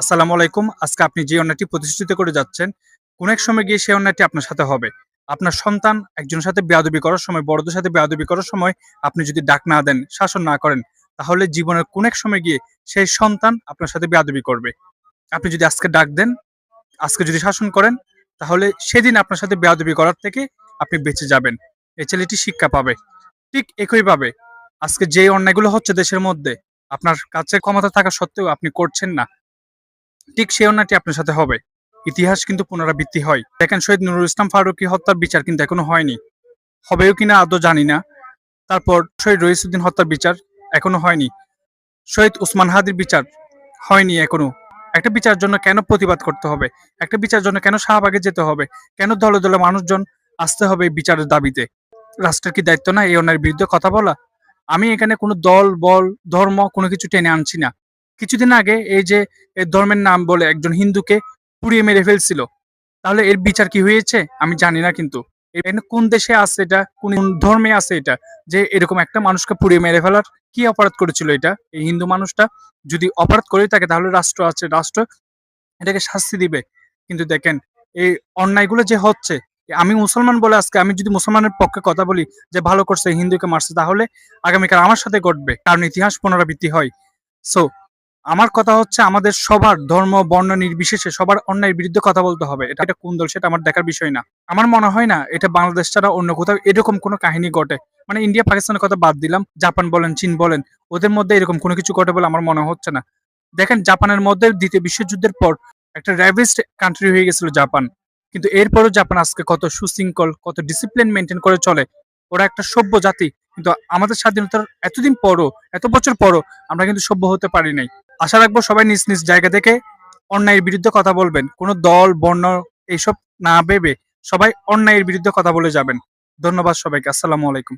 আসসালামু আলাইকুম। আজকে আপনি যে অন্যায়টি প্রতিষ্ঠিত করে যাচ্ছেন, কোন এক সময় গিয়ে সেই অন্যায়টি আপনার সাথে হবে। আপনার সন্তান একজনের সাথে বেয়াদবি করার সময়, বড়দের সাথে বেয়াদবি করার সময় আপনি যদি ডাক না দেন, শাসন না করেন, তাহলে জীবনের কোন এক সময় গিয়ে সেই সন্তান আপনার সাথে বেয়াদবি করবে। আপনি যদি আজকে ডাক দেন, আজকে যদি শাসন করেন, তাহলে সেদিন আপনার সাথে বেয়াদবি করার থেকে আপনি বেঁচে যাবেন। এই ছেলেটি শিক্ষা পাবে। ঠিক একইভাবে আজকে যে অন্যায়গুলো হচ্ছে দেশের মধ্যে, আপনার কাছে ক্ষমতা থাকা সত্ত্বেও আপনি করছেন না। ঠিক সেই অন্যায়টি আপনার সাথে হবে। ইতিহাস কিন্তু পুনরাবৃত্তি হয়। দেখেন শহীদ নুরুল ইসলাম ফারুকী হত্যার বিচার কিন্তু এখনো হয়নি। হবেও কিনা আদৌ জানি না। তারপর শহীদ রইসুদ্দিন হত্যার বিচার এখনো হয়নি। শহীদ উসমান হাদির বিচার হয়নি এখনো। একটা বিচার জন্য কেন প্রতিবাদ করতে হবে? একটা বিচার জন্য কেন শাহবাগে যেতে হবে? কেন দলে দলে মানুষজন আসতে হবে এই বিচারের দাবিতে? রাষ্ট্রের কি দায়িত্ব না এই অন্যায়ের বিরুদ্ধে কথা বলা? আমি এখানে কোনো দল, বল, ধর্ম কোনো কিছু টেনে আনছি না। কিছুদিন আগে এই যে ধর্মের নাম বলে একজন হিন্দুকে পুড়িয়ে মেরে ফেলছিল। তাহলে এর বিচার কি হয়েছে? আমি জানি না কিন্তু। এটা কোন দেশে আছে এটা? কোন ধর্মে আছে এটা? যে এরকম একটা মানুষকে পুড়িয়ে মেরে ফেলার কি অপরাধ করেছিল এটা? এই হিন্দু মানুষটা যদি অপরাধ করে থাকে তাহলে রাষ্ট্র আছে। রাষ্ট্র এটাকে শাস্তি দিবে। কিন্তু দেখেন এই অন্যায়গুলো যে হচ্ছে, আমি মুসলমান বলে আজকে আমি যদি মুসলমানের পক্ষে কথা বলি যে ভালো করছে হিন্দুকে মারছে, তাহলে আগামীকাল আমার সাথে ঘটবে। কারণ ইতিহাস পুনরাবৃত্তি হয়। সো আমার কথা হচ্ছে আমাদের সবার ধর্ম, বর্ণ নির্বিশেষে সবার অন্যায়ের বিরুদ্ধে কথা বলতে হবে। এটা কোন দল সেটা আমার দেখার বিষয় না। আমার মনে হয় না এটা বাংলাদেশ ছাড়া অন্য কোথাও এরকম কোনো কাহিনী ঘটে। মানে ইন্ডিয়া পাকিস্তানের কথা বাদ দিলাম, জাপান বলেন, চীন বলেন, ওদের মধ্যে এরকম কোনো কিছু ঘটে বলে আমার মনে হচ্ছে না। দেখেন জাপানের মধ্যে দ্বিতীয় বিশ্বযুদ্ধের পর একটা র্যাভিস্ট কান্ট্রি হয়ে গেছিল জাপান। কিন্তু এরপরও জাপান আজকে কত সুশৃঙ্খল, কত ডিসিপ্লিন মেনটেন করে চলে। ওরা একটা সভ্য জাতি। কিন্তু আমাদের স্বাধীনতার এতদিন পরও, এত বছর পরও আমরা কিন্তু সভ্য হতে পারি নাই। আশা রাখবো সবাই নিজ নিজ জায়গা থেকে অন্যায়ের বিরুদ্ধে কথা বলবেন। কোনো দল, বর্ণ এইসব না ভেবে সবাই অন্যায়ের বিরুদ্ধে কথা বলে যাবেন। ধন্যবাদ সবাইকে। আসসালামু আলাইকুম।